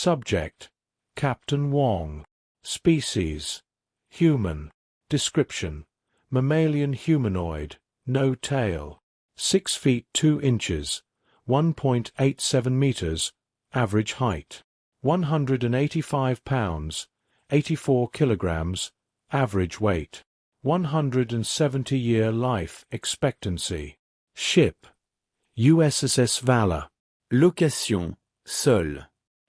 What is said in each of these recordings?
Subject: Captain Wong. Species: human. Description: mammalian humanoid, no tail. 6 feet 2 inches, 1.87 meters, average height. 185 pounds, 84 kilograms, average weight. 170-year life expectancy. Ship: USS Valor. Location: seul.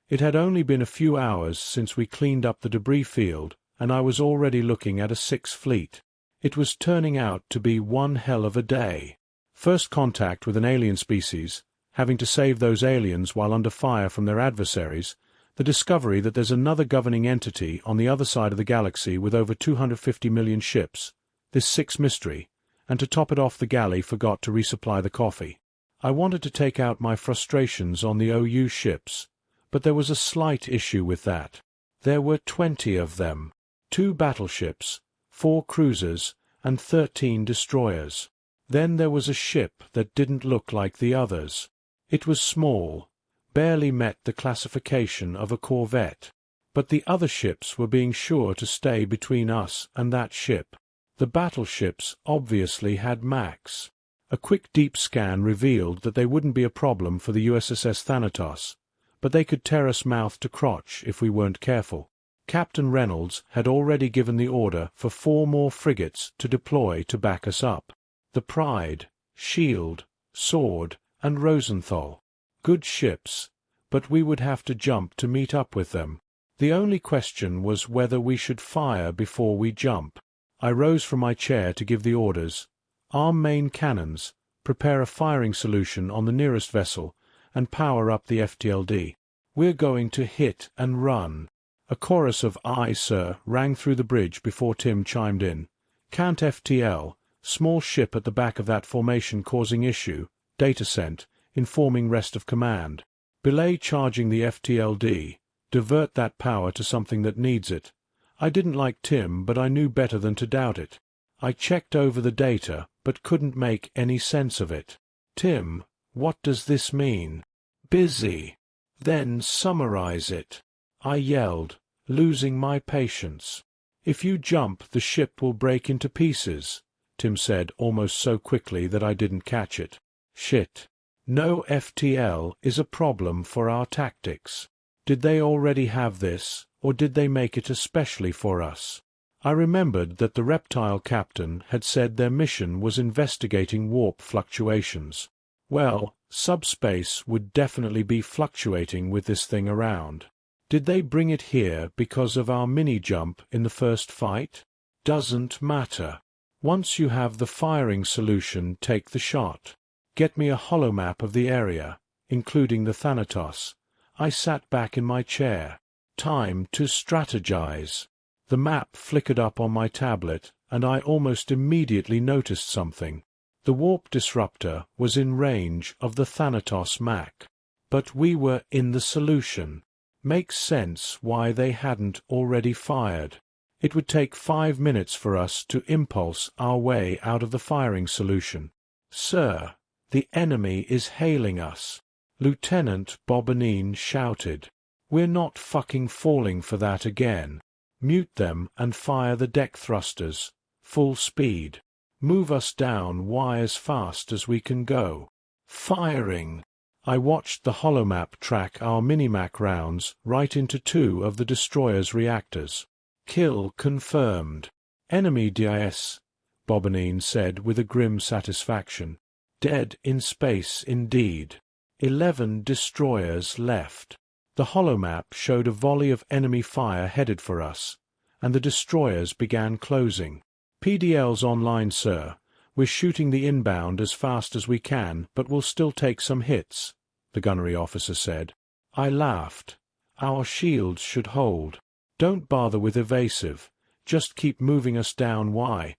It had only been a few hours since we cleaned up the debris field, and I was already looking at a 6th fleet. It was turning out to be one hell of a day. First contact with an alien species, having to save those aliens while under fire from their adversaries, the discovery that there's another governing entity on the other side of the galaxy with over 250 million ships, this 6th mystery, and to top it off the galley forgot to resupply the coffee. I wanted to take out my frustrations on the OU ships, but there was a slight issue with that. There were 20 of them, 2 battleships, 4 cruisers, and 13 destroyers. Then there was a ship that didn't look like the others. It was small, barely met the classification of a corvette, but the other ships were being sure to stay between us and that ship. The battleships obviously had Max. A quick deep scan revealed that they wouldn't be a problem for the USS Thanatos, but they could tear us mouth to crotch if we weren't careful. Captain Reynolds had already given the order for 4 more frigates to deploy to back us up. The Pride, Shield, Sword, and Rosenthal. Good ships, but we would have to jump to meet up with them. The only question was whether we should fire before we jump. I rose from my chair to give the orders. Arm main cannons, prepare a firing solution on the nearest vessel, and power up the FTLD. We're going to hit and run. A chorus of "Aye, sir" rang through the bridge before Tim chimed in. Can't FTL, small ship at the back of that formation causing issue, data sent, informing rest of command. Belay charging the FTLD, divert that power to something that needs it. I didn't like Tim, but I knew better than to doubt it. I checked over the data, but couldn't make any sense of it. Tim, what does this mean? Busy. Then summarize it. I yelled, losing my patience. If you jump, the ship will break into pieces, Tim said almost so quickly that I didn't catch it. Shit. No FTL is a problem for our tactics. Did they already have this, or did they make it especially for us? I remembered that the reptile captain had said their mission was investigating warp fluctuations. Well, subspace would definitely be fluctuating with this thing around. Did they bring it here because of our mini-jump in the first fight? Doesn't matter. Once you have the firing solution, take the shot. Get me a holomap of the area, including the Thanatos. I sat back in my chair. Time to strategize. The map flickered up on my tablet, and I almost immediately noticed something. The warp disruptor was in range of the Thanatos Mac. But we were in the solution. Makes sense why they hadn't already fired. It would take 5 minutes for us to impulse our way out of the firing solution. "Sir, the enemy is hailing us," Lieutenant Bobanine shouted. "We're not fucking falling for that again. Mute them and fire the deck thrusters. Full speed. Move us down Y as fast as we can go." Firing. I watched the holomap track our Minimac rounds right into 2 of the destroyer's reactors. Kill confirmed. Enemy DIS, Bobanine said with a grim satisfaction. Dead in space indeed. 11 destroyers left. The holomap showed a volley of enemy fire headed for us, and the destroyers began closing. "PDL's online, sir. We're shooting the inbound as fast as we can, but we'll still take some hits," the gunnery officer said. I laughed. "Our shields should hold. Don't bother with evasive. Just keep moving us down Y.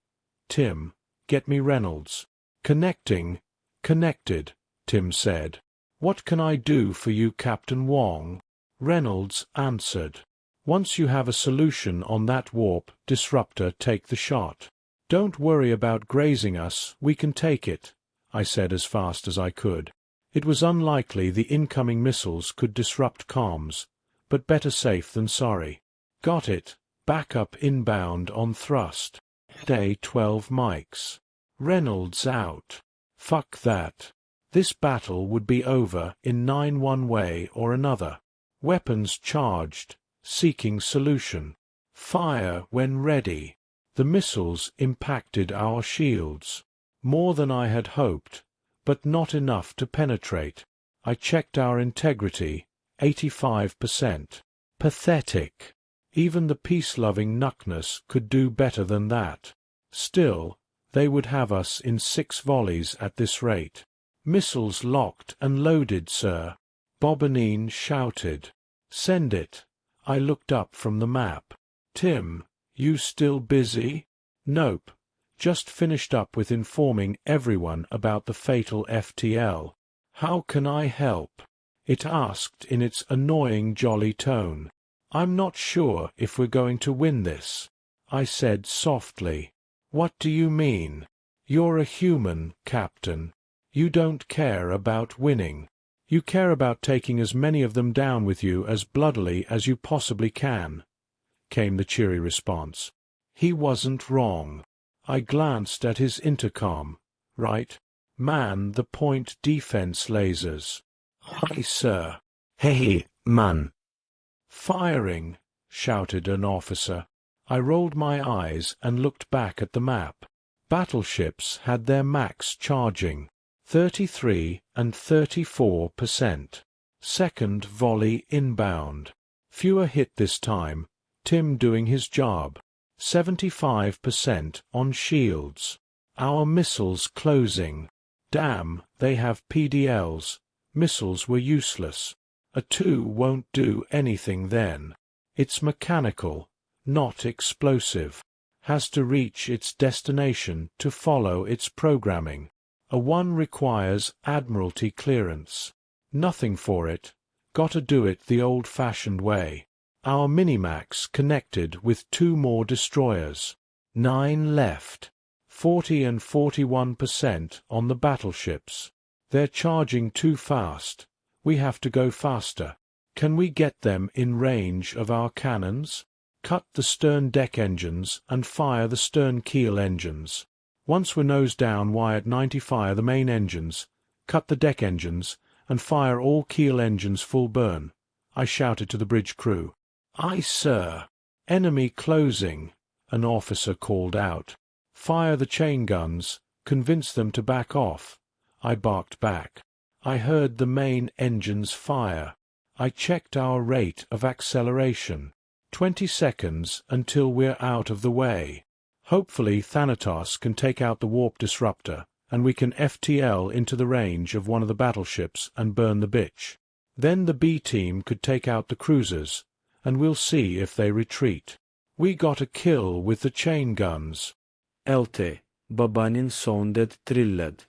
Tim, get me Reynolds." "Connecting." "Connected," Tim said. "What can I do for you, Captain Wong?" Reynolds answered. "Once you have a solution on that warp disruptor, take the shot. Don't worry about grazing us, we can take it," I said as fast as I could. It was unlikely the incoming missiles could disrupt comms, but better safe than sorry. Got it. Backup inbound on thrust. Day 12 mics. Reynolds out. Fuck that. This battle would be over in 9 one way or another. Weapons charged, seeking solution. Fire when ready. The missiles impacted our shields. More than I had hoped, but not enough to penetrate. I checked our integrity, 85%. Pathetic. Even the peace-loving Nuckness could do better than that. Still, they would have us in 6 volleys at this rate. Missiles locked and loaded, sir. Bobanine shouted. Send it. I looked up from the map. Tim, you still busy? Nope. Just finished up with informing everyone about the fatal FTL. How can I help? It asked in its annoying jolly tone. I'm not sure if we're going to win this. I said softly. What do you mean? You're a human, Captain. You don't care about winning. You care about taking as many of them down with you as bloodily as you possibly can, came the cheery response. He wasn't wrong. I glanced at his intercom. Right. Man the point defense lasers. Hi, sir. Hey, man. Firing, shouted an officer. I rolled my eyes and looked back at the map. Battleships had their max charging, 33 and 34%. Second volley inbound. Fewer hit this time, Tim doing his job. 75% on shields. Our missiles closing. Damn, they have PDLs. Missiles were useless. A 2 won't do anything then. It's mechanical, not explosive. Has to reach its destination to follow its programming. A 1 requires Admiralty clearance. Nothing for it. Gotta do it the old-fashioned way. Our Minimax connected with 2 more destroyers. 9 left. 40 and 41% on the battleships. They're charging too fast. We have to go faster. Can we get them in range of our cannons? Cut the stern deck engines and fire the stern keel engines. Once we're nose down, Wyatt 90 fire the main engines, cut the deck engines, and fire all keel engines full burn. I shouted to the bridge crew. Aye, sir. Enemy closing, an officer called out. Fire the chain guns, convince them to back off. I barked back. I heard the main engines fire. I checked our rate of acceleration. 20 seconds until we're out of the way. Hopefully Thanatos can take out the warp disruptor, and we can FTL into the range of one of the battleships and burn the bitch. Then the B team could take out the cruisers, and we'll see if they retreat. We got a kill with the chain guns. LT, babanin sounded thrilled.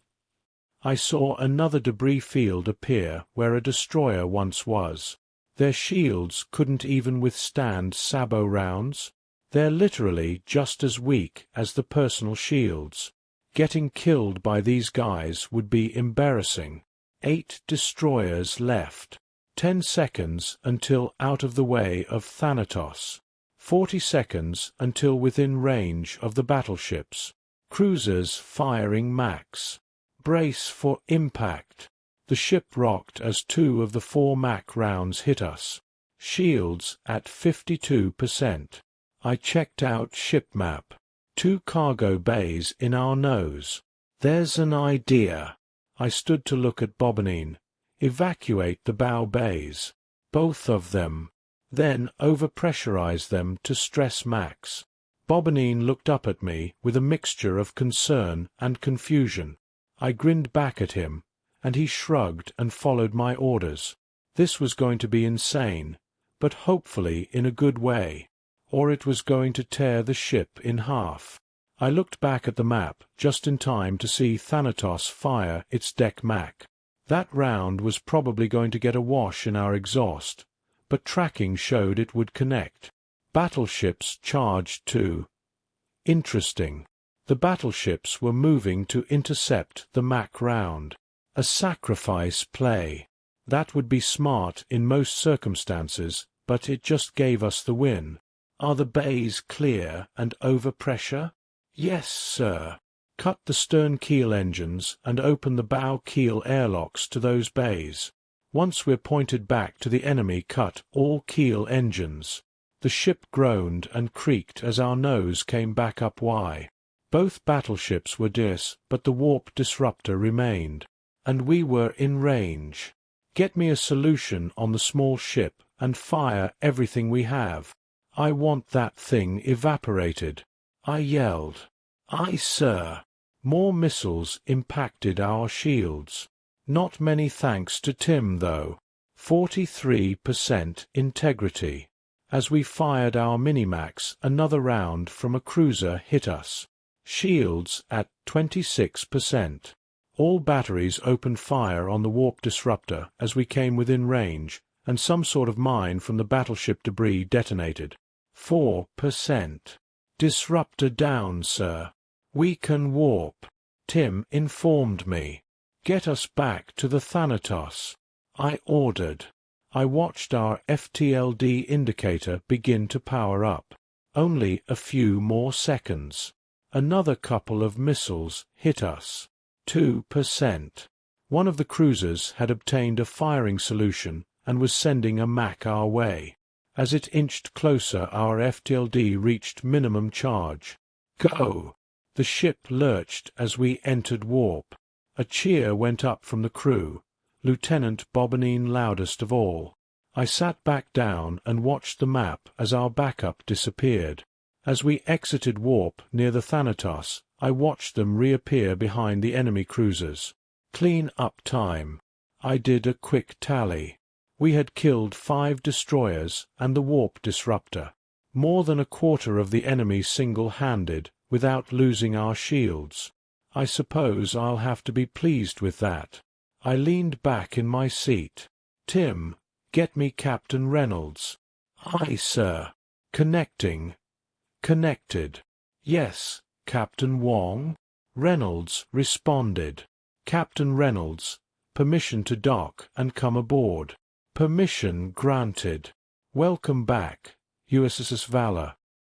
I saw another debris field appear where a destroyer once was. Their shields couldn't even withstand sabot rounds. They're literally just as weak as the personal shields. Getting killed by these guys would be embarrassing. 8 destroyers left. 10 seconds until out of the way of Thanatos. 40 seconds until within range of the battleships. Cruisers firing max. Brace for impact. The ship rocked as 2 of the 4 Mac rounds hit us. Shields at 52%. I checked out ship map. 2 cargo bays in our nose. There's an idea. I stood to look at Bobanine. Evacuate the bow bays. Both of them. Then overpressurize them to stress max. Bobanine looked up at me with a mixture of concern and confusion. I grinned back at him, and he shrugged and followed my orders. This was going to be insane, but hopefully in a good way, or it was going to tear the ship in half. I looked back at the map just in time to see Thanatos fire its deck Mac. That round was probably going to get a wash in our exhaust, but tracking showed it would connect. Battleships charged too. Interesting. The battleships were moving to intercept the Mac round. A sacrifice play. That would be smart in most circumstances, but it just gave us the win. Are the bays clear and over pressure? Yes, sir. Cut the stern keel engines and open the bow keel airlocks to those bays. Once we're pointed back to the enemy, cut all keel engines. The ship groaned and creaked as our nose came back up. Y. Both battleships were but the warp disruptor remained. And we were in range. Get me a solution on the small ship and fire everything we have. I want that thing evaporated. I yelled. Aye, sir. More missiles impacted our shields. Not many thanks to Tim, though. 43% integrity. As we fired our Minimax, another round from a cruiser hit us. Shields at 26%. All batteries opened fire on the warp disruptor as we came within range, and some sort of mine from the battleship debris detonated. 4%. Disruptor down, sir. We can warp. Tim informed me. Get us back to the Thanatos. I ordered. I watched our FTLD indicator begin to power up. Only a few more seconds. Another couple of missiles hit us. 2%. One of the cruisers had obtained a firing solution and was sending a MAC our way. As it inched closer, our FTLD reached minimum charge. Go! The ship lurched as we entered warp. A cheer went up from the crew, Lieutenant Bobanine loudest of all. I sat back down and watched the map as our backup disappeared. As we exited warp near the Thanatos, I watched them reappear behind the enemy cruisers. Clean up time. I did a quick tally. We had killed 5 destroyers and the warp disruptor. More than a quarter of the enemy single-handed, without losing our shields. I suppose I'll have to be pleased with that. I leaned back in my seat. Tim, get me Captain Reynolds. Aye, sir. Connecting. Connected. Yes, Captain Wong. Reynolds responded. Captain Reynolds, permission to dock and come aboard. Permission granted. Welcome back, USS Valor.